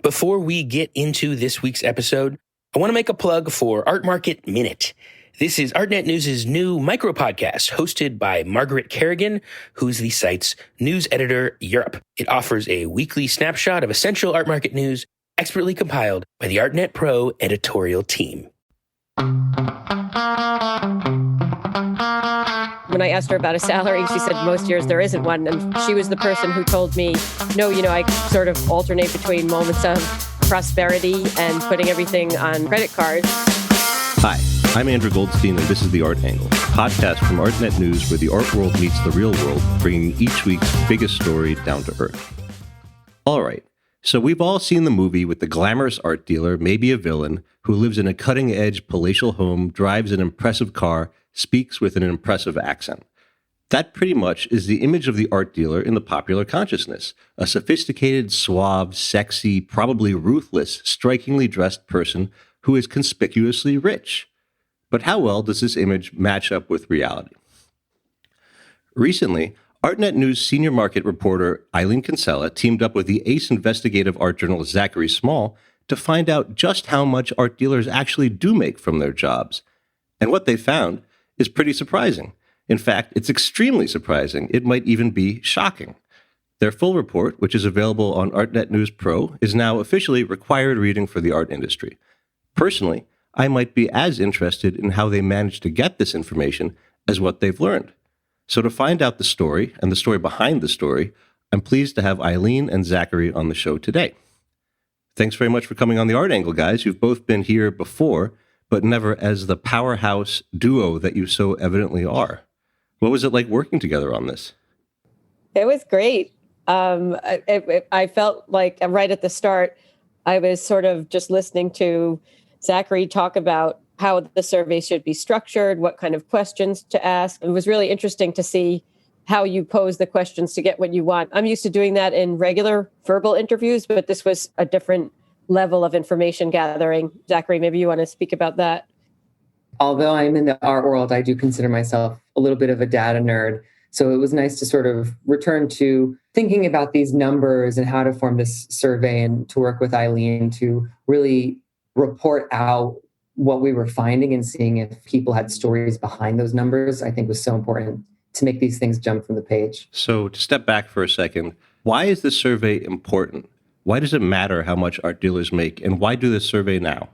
Before we get into this week's episode, I want to make a plug for Art Market Minute. This is Artnet News' new micro podcast hosted by Margaret Kerrigan, who's the site's news editor Europe. It offers a weekly snapshot of essential art market news expertly compiled by the Artnet Pro editorial team. When I asked her about a salary, she said most years there isn't one. And she was the person who told me, no, I sort of alternate between moments of prosperity and putting everything on credit cards. Hi, I'm Andrew Goldstein, and this is The Art Angle, a podcast from Artnet News where the art world meets the real world, bringing each week's biggest story down to earth. All right, so we've all seen the movie with the glamorous art dealer, maybe a villain, who lives in a cutting-edge palatial home, drives an impressive car, speaks with an impressive accent. That pretty much is the image of the art dealer in the popular consciousness, a sophisticated, suave, sexy, probably ruthless, strikingly dressed person who is conspicuously rich. But how well does this image match up with reality? Recently, Artnet News senior market reporter Eileen Kinsella teamed up with the ace investigative art journalist Zachary Small to find out just how much art dealers actually do make from their jobs. And what they found is pretty surprising. In fact, it's extremely surprising. It might even be shocking. Their full report, which is available on Artnet News Pro, is now officially required reading for the art industry. Personally, I might be as interested in how they managed to get this information as what they've learned. So to find out the story and the story behind the story, I'm pleased to have Eileen and Zachary on the show today. Thanks very much for coming on The Art Angle, guys. You've both been here before, but never as the powerhouse duo that you so evidently are. What was it like working together on this? It was great. I felt like right at the start, I was sort of just listening to Zachary talk about how the survey should be structured, what kind of questions to ask. It was really interesting to see how you pose the questions to get what you want. I'm used to doing that in regular verbal interviews, but this was a different level of information gathering. Zachary, maybe you want to speak about that. Although I'm in the art world, I do consider myself a little bit of a data nerd. So it was nice to sort of return to thinking about these numbers and how to form this survey, and to work with Eileen to really report out what we were finding and seeing if people had stories behind those numbers. I think was so important to make these things jump from the page. So to step back for a second, why is this survey important? Why does it matter how much art dealers make, and why do this survey now?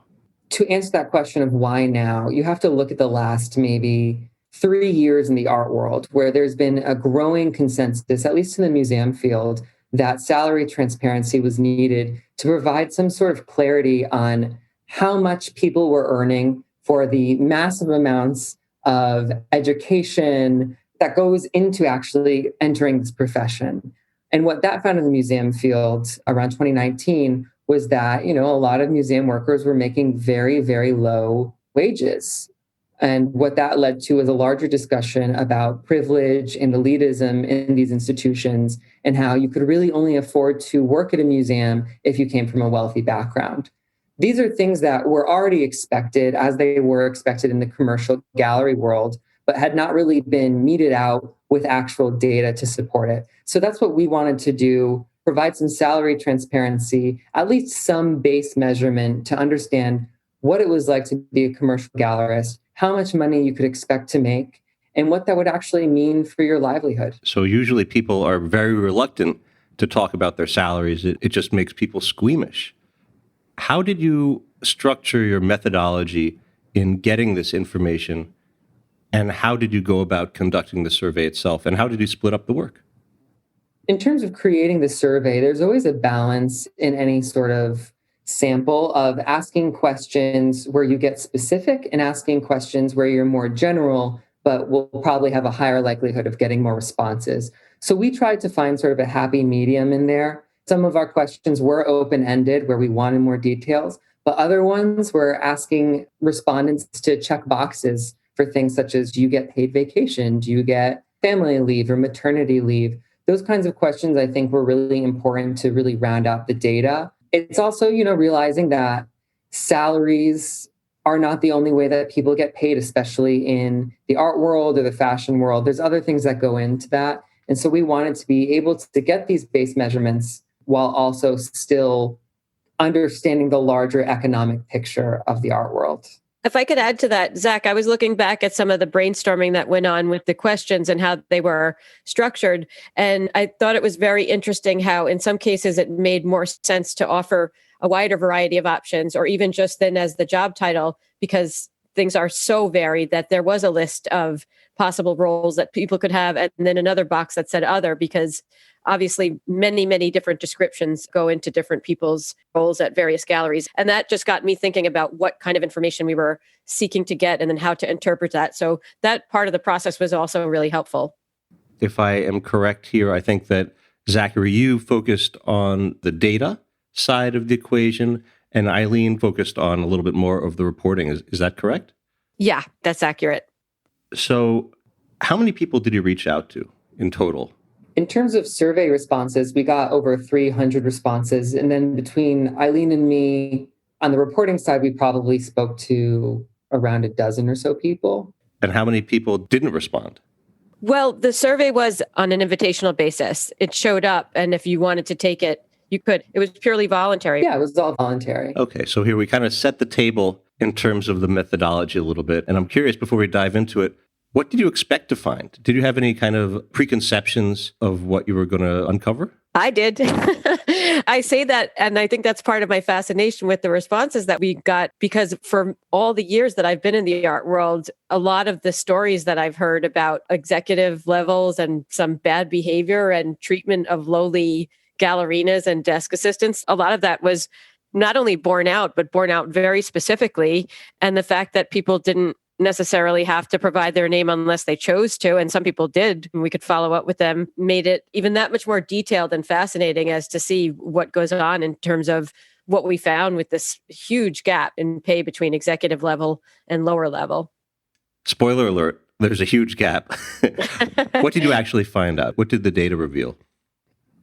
To answer that question of why now, you have to look at the last maybe 3 years in the art world, where there's been a growing consensus, at least in the museum field, that salary transparency was needed to provide some sort of clarity on how much people were earning for the massive amounts of education that goes into actually entering this profession. And what that found in the museum field around 2019 was that, a lot of museum workers were making very, very low wages. And what that led to was a larger discussion about privilege and elitism in these institutions, and how you could really only afford to work at a museum if you came from a wealthy background. These are things that were already expected, as they were expected in the commercial gallery world, but had not really been meted out with actual data to support it. So that's what we wanted to do, provide some salary transparency, at least some base measurement to understand what it was like to be a commercial gallerist, how much money you could expect to make, and what that would actually mean for your livelihood. So usually people are very reluctant to talk about their salaries. It just makes people squeamish. How did you structure your methodology in getting this information? And how did you go about conducting the survey itself? And how did you split up the work? In terms of creating the survey, there's always a balance in any sort of sample of asking questions where you get specific and asking questions where you're more general, but will probably have a higher likelihood of getting more responses. So we tried to find sort of a happy medium in there. Some of our questions were open-ended where we wanted more details, but other ones were asking respondents to check boxes for things such as, do you get paid vacation? Do you get family leave or maternity leave? Those kinds of questions, I think, were really important to really round out the data. It's also, realizing that salaries are not the only way that people get paid, especially in the art world or the fashion world. There's other things that go into that. And so we wanted to be able to get these base measurements while also still understanding the larger economic picture of the art world. If I could add to that, Zach, I was looking back at some of the brainstorming that went on with the questions and how they were structured. And I thought it was very interesting how in some cases it made more sense to offer a wider variety of options, or even just then as the job title, because things are so varied that there was a list of possible roles that people could have, and then another box that said other, because obviously many, many different descriptions go into different people's roles at various galleries. And that just got me thinking about what kind of information we were seeking to get and then how to interpret that. So that part of the process was also really helpful. If I am correct here, I think that Zachary, you focused on the data side of the equation, and Eileen focused on a little bit more of the reporting. Is that correct? Yeah, that's accurate. So how many people did you reach out to in total? In terms of survey responses, we got over 300 responses. And then between Eileen and me, on the reporting side, we probably spoke to around a dozen or so people. And how many people didn't respond? Well, the survey was on an invitational basis. It showed up, and if you wanted to take it, you could. It was purely voluntary. Yeah, it was all voluntary. Okay, so here we kind of set the table in terms of the methodology a little bit. And I'm curious, before we dive into it, what did you expect to find? Did you have any kind of preconceptions of what you were going to uncover? I did. I say that, and I think that's part of my fascination with the responses that we got, because for all the years that I've been in the art world, a lot of the stories that I've heard about executive levels and some bad behavior and treatment of lowly gallerinas and desk assistants, a lot of that was not only borne out, but borne out very specifically. And the fact that people didn't necessarily have to provide their name unless they chose to, and some people did, and we could follow up with them, made it even that much more detailed and fascinating as to see what goes on in terms of what we found with this huge gap in pay between executive level and lower level. Spoiler alert, there's a huge gap. What did you actually find out? What did the data reveal?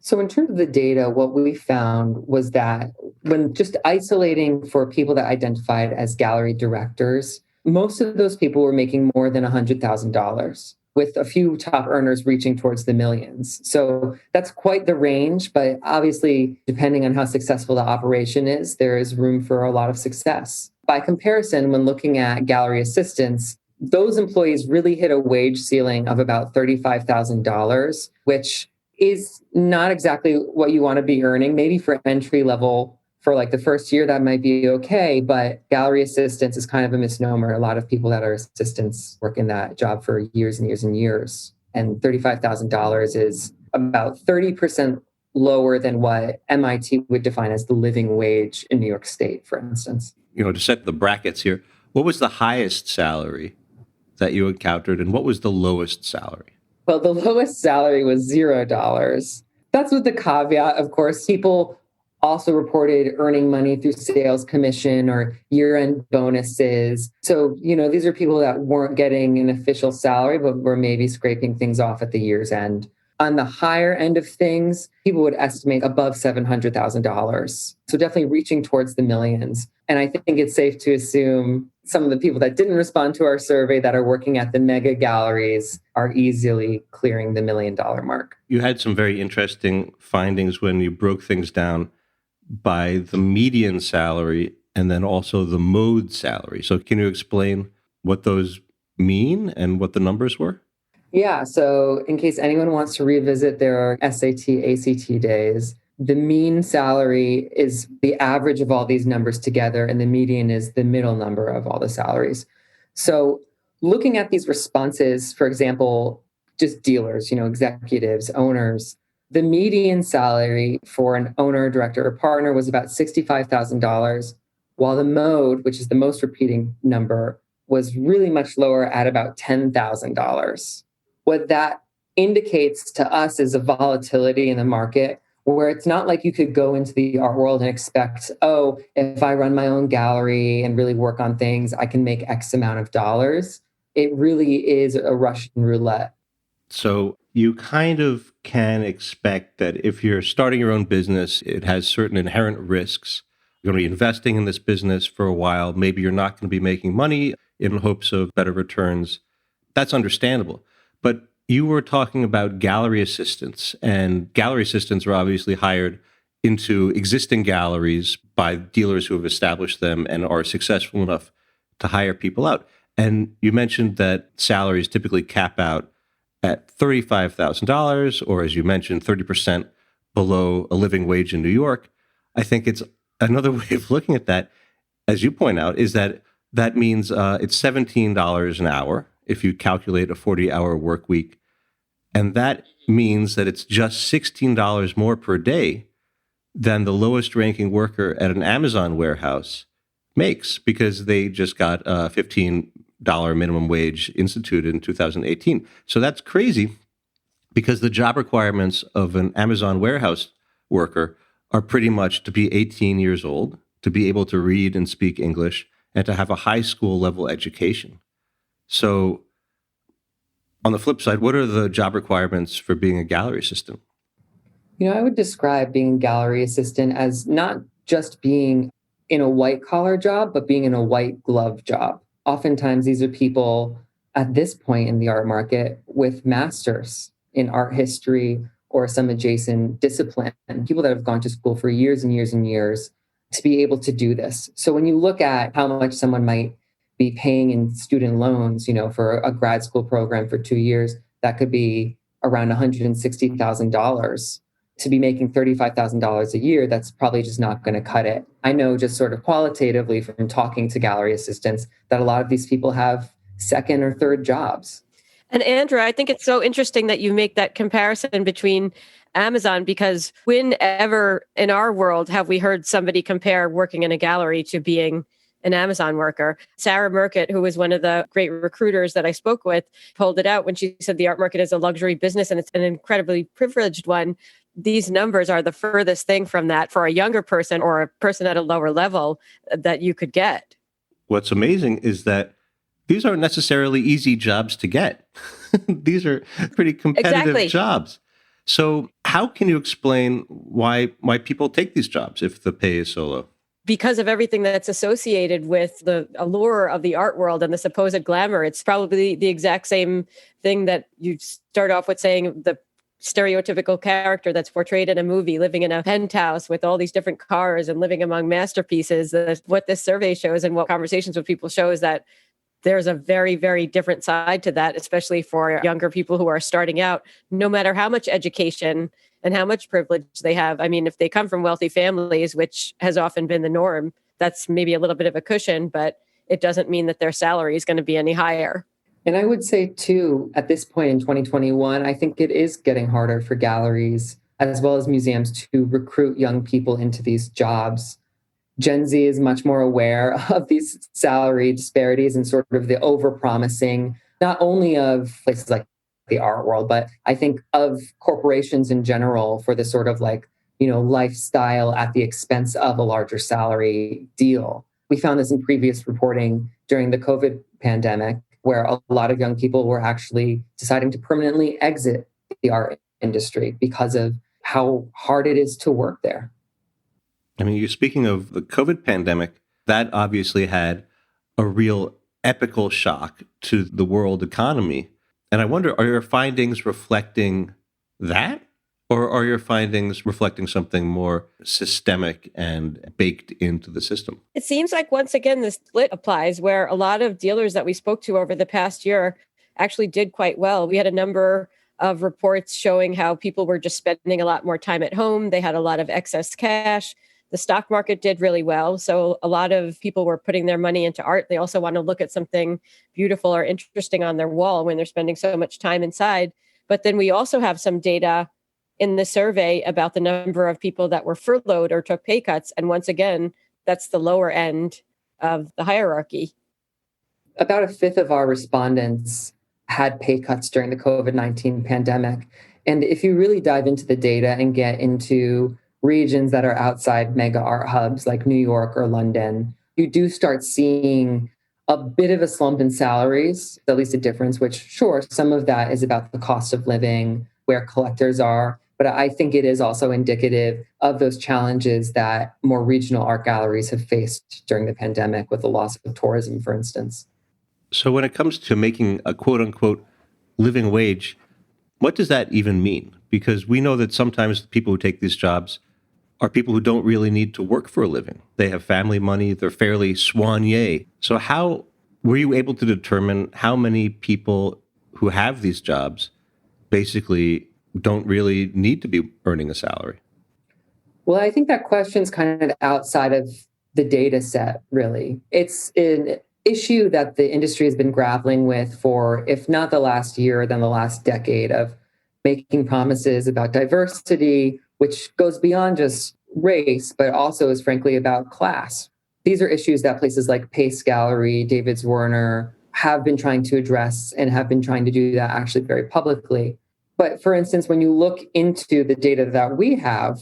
So in terms of the data, what we found was that when just isolating for people that identified as gallery directors, most of those people were making more than $100,000, with a few top earners reaching towards the millions. So that's quite the range, but obviously, depending on how successful the operation is, there is room for a lot of success. By comparison, when looking at gallery assistants, those employees really hit a wage ceiling of about $35,000, which is not exactly what you want to be earning. Maybe for entry level, for like the first year, that might be okay, but gallery assistants is kind of a misnomer. A lot of people that are assistants work in that job for years and years and years. And $35,000 is about 30% lower than what MIT would define as the living wage in New York State, for instance. You know, to set the brackets here, what was the highest salary that you encountered, and what was the lowest salary? Well, the lowest salary was $0. That's with the caveat, of course, people also reported earning money through sales commission or year-end bonuses. So, these are people that weren't getting an official salary, but were maybe scraping things off at the year's end. On the higher end of things, people would estimate above $700,000. So definitely reaching towards the millions. And I think it's safe to assume some of the people that didn't respond to our survey that are working at the mega galleries are easily clearing the $1 million mark. You had some very interesting findings when you broke things down by the median salary and then also the mode salary. So can you explain what those mean and what the numbers were? Yeah. So in case anyone wants to revisit their SAT, ACT days, the mean salary is the average of all these numbers together, and the median is the middle number of all the salaries. So looking at these responses, for example, just dealers, executives, owners, the median salary for an owner, director, or partner was about $65,000, while the mode, which is the most repeating number, was really much lower at about $10,000. What that indicates to us is a volatility in the market where it's not like you could go into the art world and expect, if I run my own gallery and really work on things, I can make X amount of dollars. It really is a Russian roulette. So you kind of can expect that if you're starting your own business, it has certain inherent risks. You're going to be investing in this business for a while. Maybe you're not going to be making money in hopes of better returns. That's understandable. But you were talking about gallery assistants, and gallery assistants are obviously hired into existing galleries by dealers who have established them and are successful enough to hire people out. And you mentioned that salaries typically cap out at $35,000, or as you mentioned, 30% below a living wage in New York. I think it's another way of looking at that, as you point out, is that that means it's $17 an hour if you calculate a 40-hour work week. And that means that it's just $16 more per day than the lowest ranking worker at an Amazon warehouse makes, because they just got a $15 minimum wage instituted in 2018. So that's crazy, because the job requirements of an Amazon warehouse worker are pretty much to be 18 years old, to be able to read and speak English, and to have a high school level education. So on the flip side, what are the job requirements for being a gallery assistant? I would describe being a gallery assistant as not just being in a white collar job, but being in a white glove job. Oftentimes, these are people at this point in the art market with masters in art history or some adjacent discipline, and people that have gone to school for years and years and years to be able to do this. So when you look at how much someone might be paying in student loans, for a grad school program for 2 years, that could be around $160,000. To be making $35,000 a year, that's probably just not going to cut it. I know just sort of qualitatively from talking to gallery assistants that a lot of these people have second or third jobs. And Andrew, I think it's so interesting that you make that comparison between Amazon, because whenever in our world have we heard somebody compare working in a gallery to being an Amazon worker? Sarah Merkett, who was one of the great recruiters that I spoke with, pulled it out when she said the art market is a luxury business and it's an incredibly privileged one. These numbers are the furthest thing from that for a younger person or a person at a lower level that you could get. What's amazing is that these aren't necessarily easy jobs to get. These are pretty competitive jobs. So how can you explain why people take these jobs if the pay is so low? Because of everything that's associated with the allure of the art world and the supposed glamour. It's probably the exact same thing that you start off with saying, the stereotypical character that's portrayed in a movie, living in a penthouse with all these different cars and living among masterpieces. What this survey shows and what conversations with people show is that there's a very, very different side to that, especially for younger people who are starting out, no matter how much education and how much privilege they have. I mean, if they come from wealthy families, which has often been the norm, that's maybe a little bit of a cushion, but it doesn't mean that their salary is going to be any higher. And I would say, too, at this point in 2021, I think it is getting harder for galleries as well as museums to recruit young people into these jobs. Gen Z is much more aware of these salary disparities and sort of the overpromising, not only of places like the art world, but I think of corporations in general for this sort of lifestyle at the expense of a larger salary deal. We found this in previous reporting during the COVID pandemic, where a lot of young people were actually deciding to permanently exit the art industry because of how hard it is to work there. I mean, you're speaking of the COVID pandemic. That obviously had a real epical shock to the world economy. And I wonder, are your findings reflecting that? Or are your findings reflecting something more systemic and baked into the system? It seems like, once again, the split applies, where a lot of dealers that we spoke to over the past year actually did quite well. We had a number of reports showing how people were just spending a lot more time at home. They had a lot of excess cash. The stock market did really well. So a lot of people were putting their money into art. They also want to look at something beautiful or interesting on their wall when they're spending so much time inside. But then we also have some data in the survey about the number of people that were furloughed or took pay cuts. And once again, that's the lower end of the hierarchy. About a fifth of our respondents had pay cuts during the COVID-19 pandemic. And if you really dive into the data and get into regions that are outside mega art hubs like New York or London, you do start seeing a bit of a slump in salaries, at least a difference, which sure, some of that is about the cost of living, where collectors are. But I think it is also indicative of those challenges that more regional art galleries have faced during the pandemic with the loss of tourism, for instance. So when it comes to making a quote unquote living wage, what does that even mean? Because we know that sometimes people who take these jobs are people who don't really need to work for a living. They have family money. They're fairly soigné. So how were you able to determine how many people who have these jobs basically don't really need to be earning a salary? Well, I think that question's kind of outside of the data set, really. It's an issue that the industry has been grappling with for, if not the last year, then the last decade, of making promises about diversity, which goes beyond just race, but also is frankly about class. These are issues that places like Pace Gallery, David's Werner have been trying to address and have been trying to do that actually very publicly. But for instance, when you look into the data that we have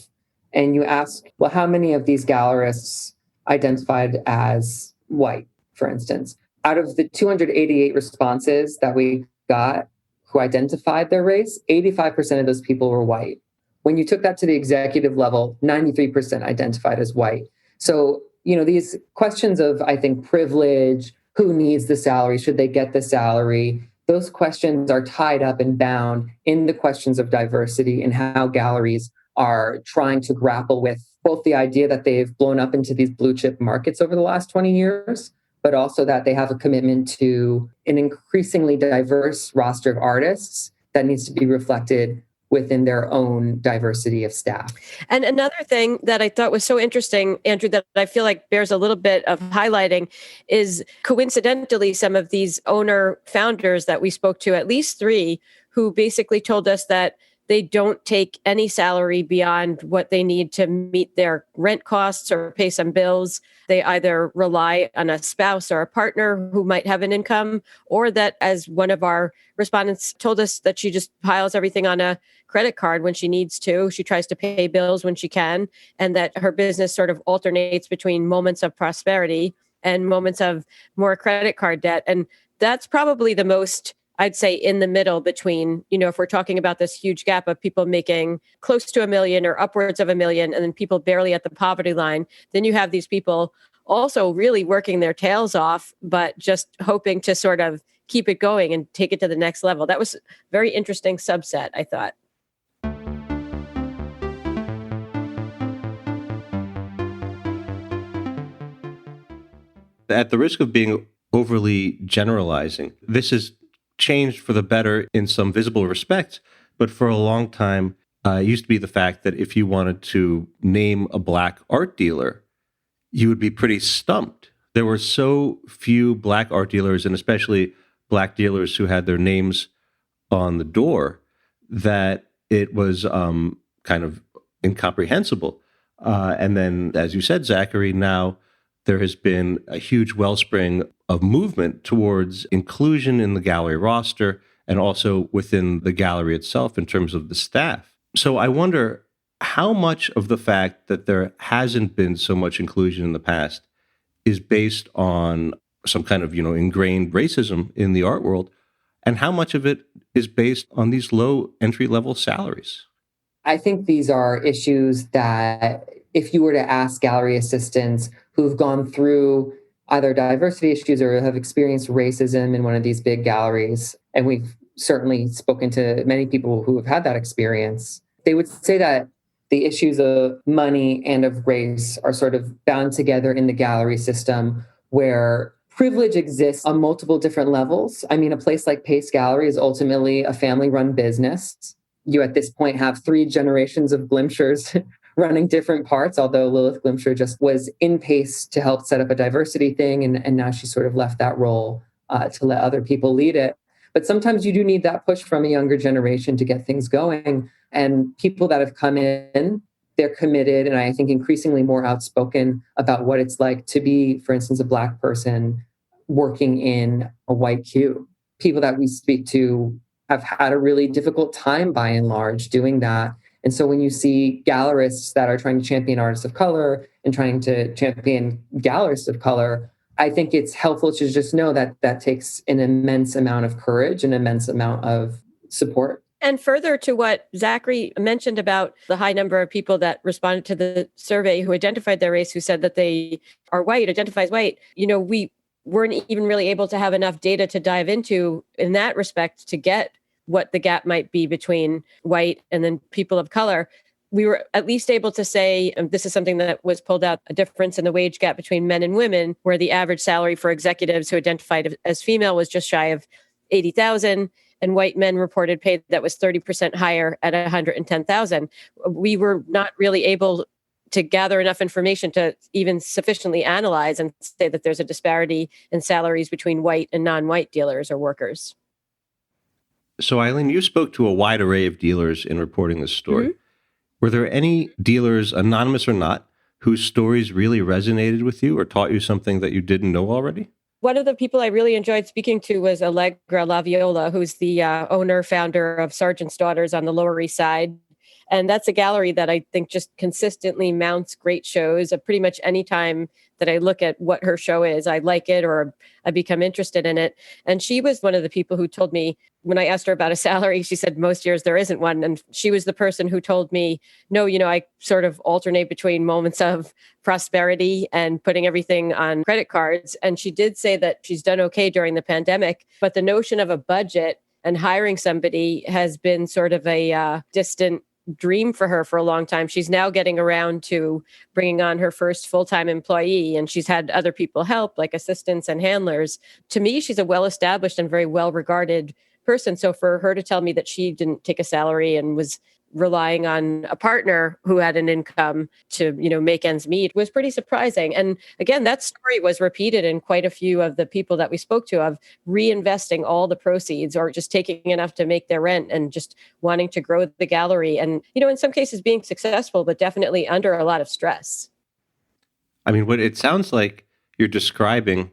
and you ask, well, how many of these gallerists identified as white, for instance, out of the 288 responses that we got who identified their race, 85% of those people were white. When you took that to the executive level, 93% identified as white. So, these questions of, I think, privilege, who needs the salary, should they get the salary, those questions are tied up and bound in the questions of diversity and how galleries are trying to grapple with both the idea that they've blown up into these blue chip markets over the last 20 years, but also that they have a commitment to an increasingly diverse roster of artists that needs to be reflected within their own diversity of staff. And another thing that I thought was so interesting, Andrew, that I feel like bears a little bit of highlighting is coincidentally some of these owner founders that we spoke to, at least 3, who basically told us that they don't take any salary beyond what they need to meet their rent costs or pay some bills. They either rely on a spouse or a partner who might have an income, or that, as one of our respondents told us, that she just piles everything on a credit card when she needs to. She tries to pay bills when she can, and that her business sort of alternates between moments of prosperity and moments of more credit card debt. And that's probably the most, I'd say, in the middle between, if we're talking about this huge gap of people making close to $1 million or upwards of $1 million, and then people barely at the poverty line, then you have these people also really working their tails off, but just hoping to sort of keep it going and take it to the next level. That was a very interesting subset, I thought. At the risk of being overly generalizing, this has changed for the better in some visible respects, but for a long time, it used to be the fact that if you wanted to name a Black art dealer, you would be pretty stumped. There were so few Black art dealers, and especially Black dealers who had their names on the door, that it was kind of incomprehensible. And then, as you said, Zachary, now there has been a huge wellspring of movement towards inclusion in the gallery roster and also within the gallery itself in terms of the staff. So I wonder how much of the fact that there hasn't been so much inclusion in the past is based on some kind of, ingrained racism in the art world, and how much of it is based on these low entry-level salaries? I think these are issues that if you were to ask gallery assistants who've gone through either diversity issues or have experienced racism in one of these big galleries, and we've certainly spoken to many people who have had that experience, they would say that the issues of money and of race are sort of bound together in the gallery system, where privilege exists on multiple different levels. I mean, a place like Pace Gallery is ultimately a family-run business. You at this point have 3 generations of Glimshers running different parts, although Lilith Glimsher just was in Pace to help set up a diversity thing, and now she sort of left that role to let other people lead it. But sometimes you do need that push from a younger generation to get things going. And people that have come in, they're committed, and I think increasingly more outspoken about what it's like to be, for instance, a Black person working in a white queue. People that we speak to have had a really difficult time, by and large, doing that. And so when you see gallerists that are trying to champion artists of color and trying to champion gallerists of color, I think it's helpful to just know that that takes an immense amount of courage, an immense amount of support. And further to what Zachary mentioned about the high number of people that responded to the survey who identified their race, who said that they are white, identify as white, we weren't even really able to have enough data to dive into in that respect to get what the gap might be between white and then people of color. we were at least able to say, and this is something that was pulled out, a difference in the wage gap between men and women, where the average salary for executives who identified as female was just shy of 80,000, and white men reported pay that was 30% higher at 110,000. We were not really able to gather enough information to even sufficiently analyze and say that there's a disparity in salaries between white and non-white dealers or workers. So, Eileen, you spoke to a wide array of dealers in reporting this story. Mm-hmm. Were there any dealers, anonymous or not, whose stories really resonated with you or taught you something that you didn't know already? One of the people I really enjoyed speaking to was Allegra Laviola, who's the owner, founder of Sergeant's Daughters on the Lower East Side. And that's a gallery that I think just consistently mounts great shows. Pretty much any time that I look at what her show is, I like it or I become interested in it. And she was one of the people who told me, when I asked her about a salary, she said most years there isn't one. And she was the person who told me, no, I sort of alternate between moments of prosperity and putting everything on credit cards. And she did say that she's done okay during the pandemic, but the notion of a budget and hiring somebody has been sort of a distant dream for her for a long time. She's now getting around to bringing on her first full-time employee, and she's had other people help, like assistants and handlers. To me, she's a well-established and very well-regarded person. So for her to tell me that she didn't take a salary and was relying on a partner who had an income to, make ends meet was pretty surprising. And again, that story was repeated in quite a few of the people that we spoke to, of reinvesting all the proceeds or just taking enough to make their rent and just wanting to grow the gallery. And, in some cases being successful, but definitely under a lot of stress. I mean, what it sounds like you're describing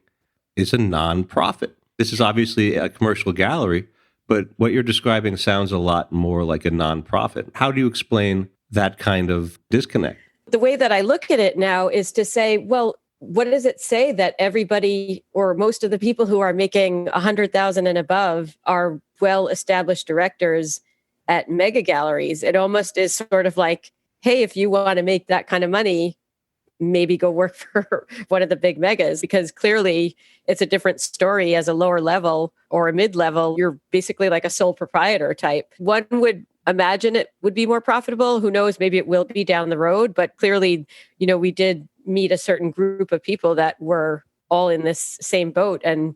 is a nonprofit. This is obviously a commercial gallery, but what you're describing sounds a lot more like a nonprofit. How do you explain that kind of disconnect? The way that I look at it now is to say, well, what does it say that everybody or most of the people who are making 100,000 and above are well-established directors at mega galleries? It almost is sort of like, hey, if you want to make that kind of money, maybe go work for one of the big megas, because clearly it's a different story as a lower level or a mid-level. You're basically like a sole proprietor type. One would imagine it would be more profitable. Who knows? Maybe it will be down the road. But clearly, we did meet a certain group of people that were all in this same boat. And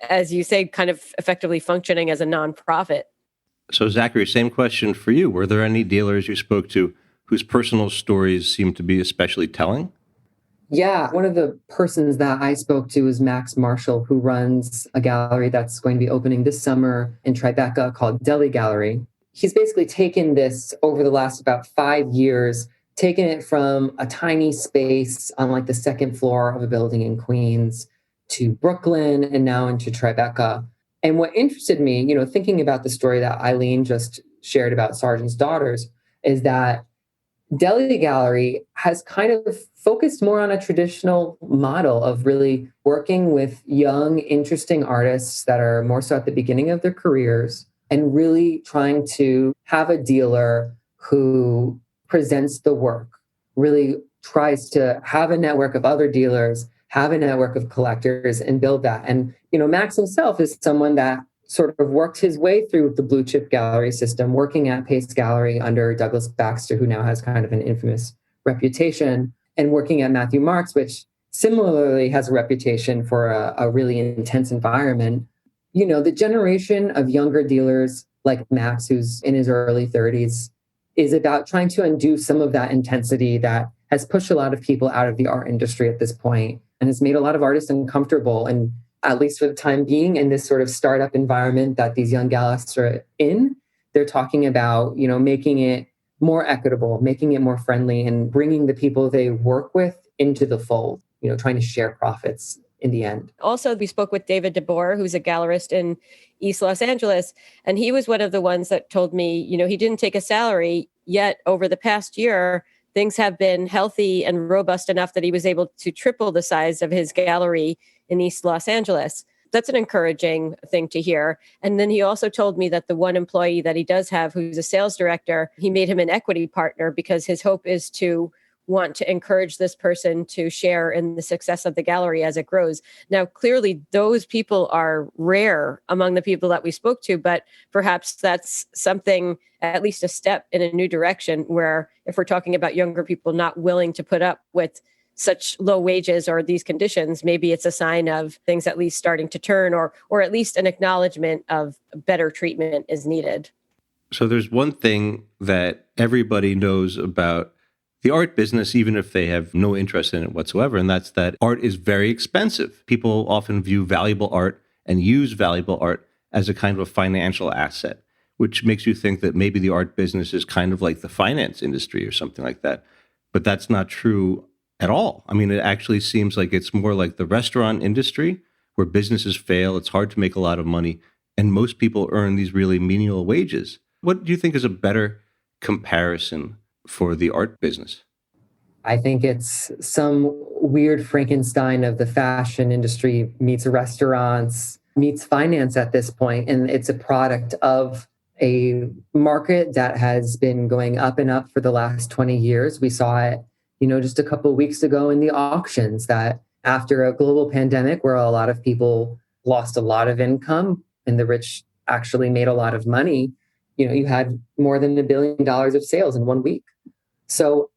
as you say, kind of effectively functioning as a nonprofit. So Zachary, same question for you. Were there any dealers you spoke to whose personal stories seem to be especially telling? Yeah, one of the persons that I spoke to is Max Marshall, who runs a gallery that's going to be opening this summer in Tribeca called Deli Gallery. He's basically taken this over the last about 5 years, taken it from a tiny space on like the second floor of a building in Queens to Brooklyn and now into Tribeca. And what interested me, thinking about the story that Eileen just shared about Sergeant's Daughters, is that Deli Gallery has kind of focused more on a traditional model of really working with young, interesting artists that are more so at the beginning of their careers and really trying to have a dealer who presents the work, really tries to have a network of other dealers, have a network of collectors and build that. And, Max himself is someone that sort of worked his way through the blue chip gallery system, working at Pace Gallery under Douglas Baxter, who now has kind of an infamous reputation, and working at Matthew Marks, which similarly has a reputation for a really intense environment. The generation of younger dealers like Max, who's in his early 30s, is about trying to undo some of that intensity that has pushed a lot of people out of the art industry at this point and has made a lot of artists uncomfortable. And at least for the time being, in this sort of startup environment that these young gallerists are in, they're talking about, making it more equitable, making it more friendly, and bringing the people they work with into the fold, trying to share profits in the end. Also, we spoke with David DeBoer, who's a gallerist in East Los Angeles, and he was one of the ones that told me, he didn't take a salary, yet over the past year, things have been healthy and robust enough that he was able to triple the size of his gallery in East Los Angeles. That's an encouraging thing to hear. And then he also told me that the one employee that he does have, who's a sales director, he made him an equity partner because his hope is to want to encourage this person to share in the success of the gallery as it grows. Now, clearly, those people are rare among the people that we spoke to, but perhaps that's something, at least a step in a new direction, where if we're talking about younger people not willing to put up with such low wages or these conditions, maybe it's a sign of things at least starting to turn, or at least an acknowledgement of better treatment is needed. So there's one thing that everybody knows about the art business, even if they have no interest in it whatsoever, and that's that art is very expensive. People often view valuable art and use valuable art as a kind of a financial asset, which makes you think that maybe the art business is kind of like the finance industry or something like that. But that's not true at all. I mean, it actually seems like it's more like the restaurant industry where businesses fail, it's hard to make a lot of money, and most people earn these really menial wages. What do you think is a better comparison for the art business? I think it's some weird Frankenstein of the fashion industry meets restaurants, meets finance at this point. And it's a product of a market that has been going up and up for the last 20 years. We saw it, just a couple of weeks ago in the auctions, that after a global pandemic where a lot of people lost a lot of income and the rich actually made a lot of money, you had more than $1 billion of sales in 1 week. So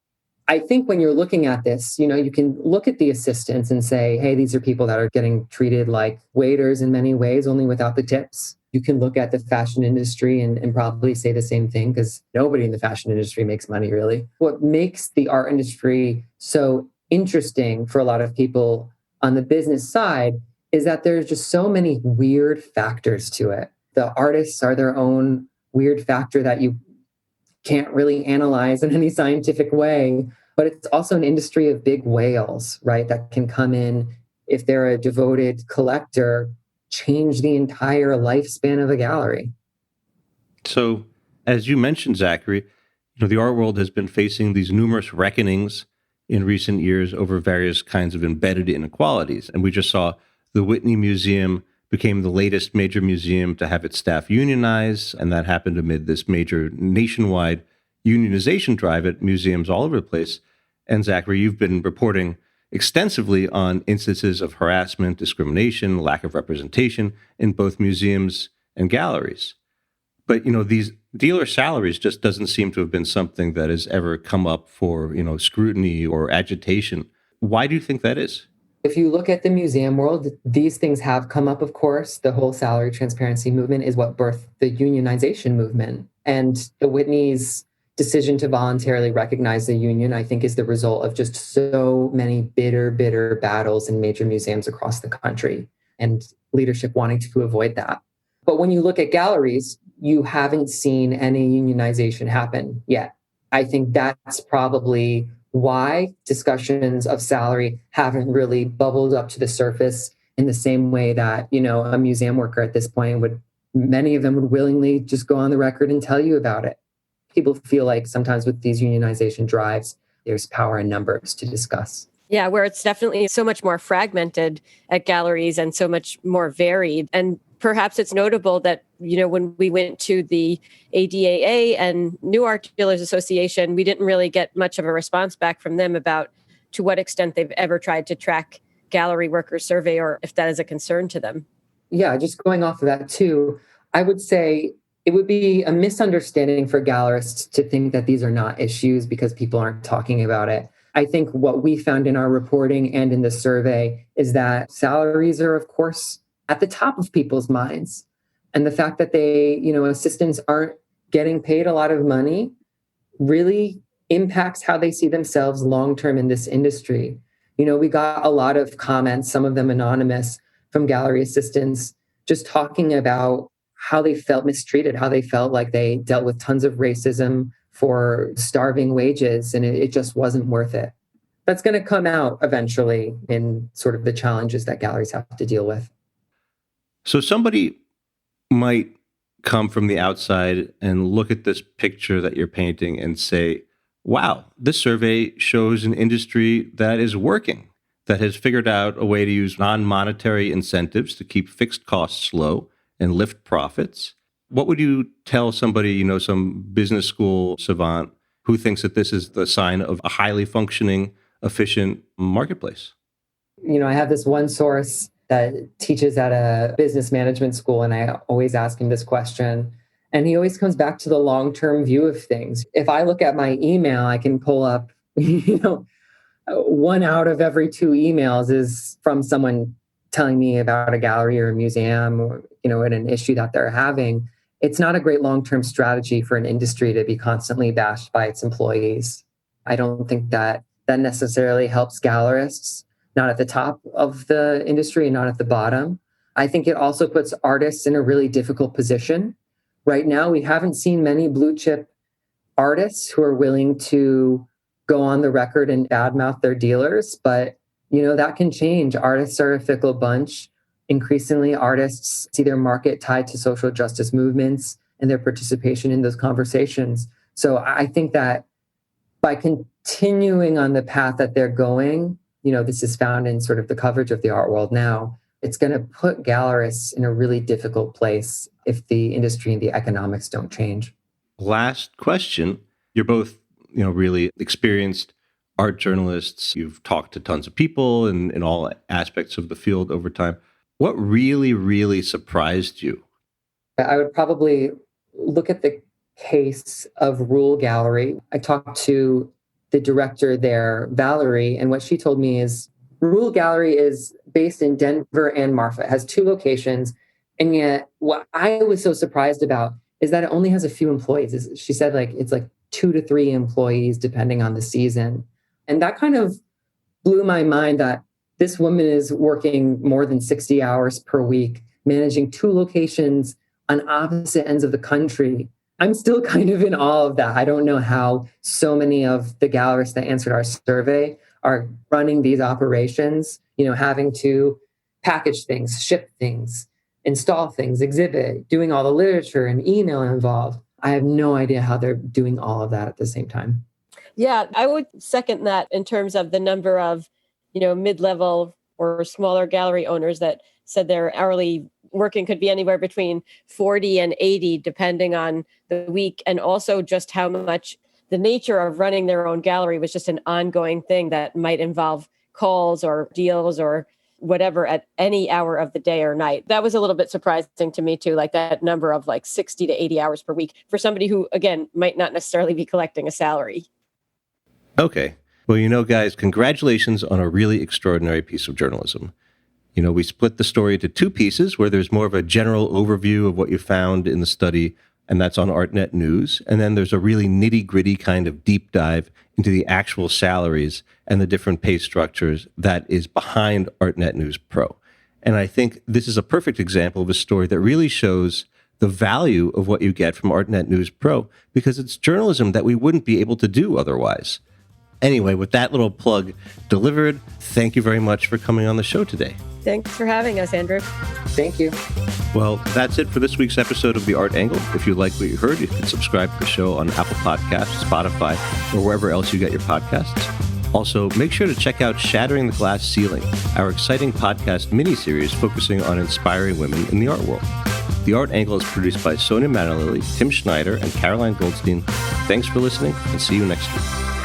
I think when you're looking at this, you can look at the assistants and say, hey, these are people that are getting treated like waiters in many ways, only without the tips. You can look at the fashion industry and probably say the same thing, because nobody in the fashion industry makes money, really. What makes the art industry so interesting for a lot of people on the business side is that there's just so many weird factors to it. The artists are their own weird factor that you can't really analyze in any scientific way, but it's also an industry of big whales, right? That can come in, if they're a devoted collector, change the entire lifespan of a gallery. So, as you mentioned, Zachary, the art world has been facing these numerous reckonings in recent years over various kinds of embedded inequalities. And we just saw the Whitney Museum became the latest major museum to have its staff unionize, and that happened amid this major nationwide unionization drive at museums all over the place. And Zachary, you've been reporting extensively on instances of harassment, discrimination, lack of representation in both museums and galleries. But, these dealer salaries just doesn't seem to have been something that has ever come up for, scrutiny or agitation. Why do you think that is? If you look at the museum world, these things have come up, of course. The whole salary transparency movement is what birthed the unionization movement. And the Whitney's decision to voluntarily recognize the union, I think, is the result of just so many bitter battles in major museums across the country and leadership wanting to avoid that. But when you look at galleries, you haven't seen any unionization happen yet. I think that's probably why discussions of salary haven't really bubbled up to the surface in the same way that, a museum worker at this point many of them would willingly just go on the record and tell you about it. People feel like sometimes with these unionization drives, there's power in numbers to discuss. Yeah, where it's definitely so much more fragmented at galleries and so much more varied. And perhaps it's notable that, when we went to the ADAA and New Art Dealers Association, we didn't really get much of a response back from them about to what extent they've ever tried to track gallery workers survey or if that is a concern to them. Yeah, just going off of that too, I would say it would be a misunderstanding for gallerists to think that these are not issues because people aren't talking about it. I think what we found in our reporting and in the survey is that salaries are, of course, at the top of people's minds. And the fact that assistants aren't getting paid a lot of money really impacts how they see themselves long-term in this industry. We got a lot of comments, some of them anonymous, from gallery assistants, just talking about how they felt mistreated, how they felt like they dealt with tons of racism for starving wages, and it just wasn't worth it. That's going to come out eventually in sort of the challenges that galleries have to deal with. So somebody might come from the outside and look at this picture that you're painting and say, wow, this survey shows an industry that is working, that has figured out a way to use non-monetary incentives to keep fixed costs low and lift profits. What would you tell somebody, some business school savant who thinks that this is the sign of a highly functioning, efficient marketplace. I have this one source that teaches at a business management school, and I always ask him this question. And he always comes back to the long-term view of things. If I look at my email, I can pull up, 1 out of every 2 emails is from someone telling me about a gallery or a museum or, an issue that they're having. It's not a great long-term strategy for an industry to be constantly bashed by its employees. I don't think that necessarily helps gallerists, not at the top of the industry and not at the bottom. I think it also puts artists in a really difficult position. Right now, we haven't seen many blue chip artists who are willing to go on the record and badmouth their dealers, but that can change. Artists are a fickle bunch. Increasingly, artists see their market tied to social justice movements and their participation in those conversations. So I think that by continuing on the path that they're going, this is found in sort of the coverage of the art world now, it's going to put gallerists in a really difficult place if the industry and the economics don't change. Last question. You're both, really experienced art journalists. You've talked to tons of people in all aspects of the field over time. What really, really surprised you? I would probably look at the case of Rule Gallery. I talked to the director there, Valerie, and what she told me is Rule Gallery is based in Denver and Marfa. It has 2 locations. And yet what I was so surprised about is that it only has a few employees. She said it's 2 to 3 employees depending on the season. And that kind of blew my mind that this woman is working more than 60 hours per week, managing 2 locations on opposite ends of the country. I'm still kind of in awe of that. I don't know how so many of the gallerists that answered our survey are running these operations, having to package things, ship things, install things, exhibit, doing all the literature and email involved. I have no idea how they're doing all of that at the same time. Yeah, I would second that in terms of the number of, mid-level or smaller gallery owners that said their hourly working could be anywhere between 40 and 80, depending on the week. And also just how much the nature of running their own gallery was just an ongoing thing that might involve calls or deals or whatever at any hour of the day or night. That was a little bit surprising to me too, like that number of 60 to 80 hours per week for somebody who, again, might not necessarily be collecting a salary. Okay. Well, guys, congratulations on a really extraordinary piece of journalism. We split the story into 2 pieces where there's more of a general overview of what you found in the study, and that's on Artnet News. And then there's a really nitty-gritty kind of deep dive into the actual salaries and the different pay structures that is behind Artnet News Pro. And I think this is a perfect example of a story that really shows the value of what you get from Artnet News Pro, because it's journalism that we wouldn't be able to do otherwise. Anyway, with that little plug delivered, thank you very much for coming on the show today. Thanks for having us, Andrew. Thank you. Well, that's it for this week's episode of The Art Angle. If you like what you heard, you can subscribe to the show on Apple Podcasts, Spotify, or wherever else you get your podcasts. Also, make sure to check out Shattering the Glass Ceiling, our exciting podcast mini-series focusing on inspiring women in the art world. The Art Angle is produced by Sonia Manalili, Tim Schneider, and Caroline Goldstein. Thanks for listening, and see you next week.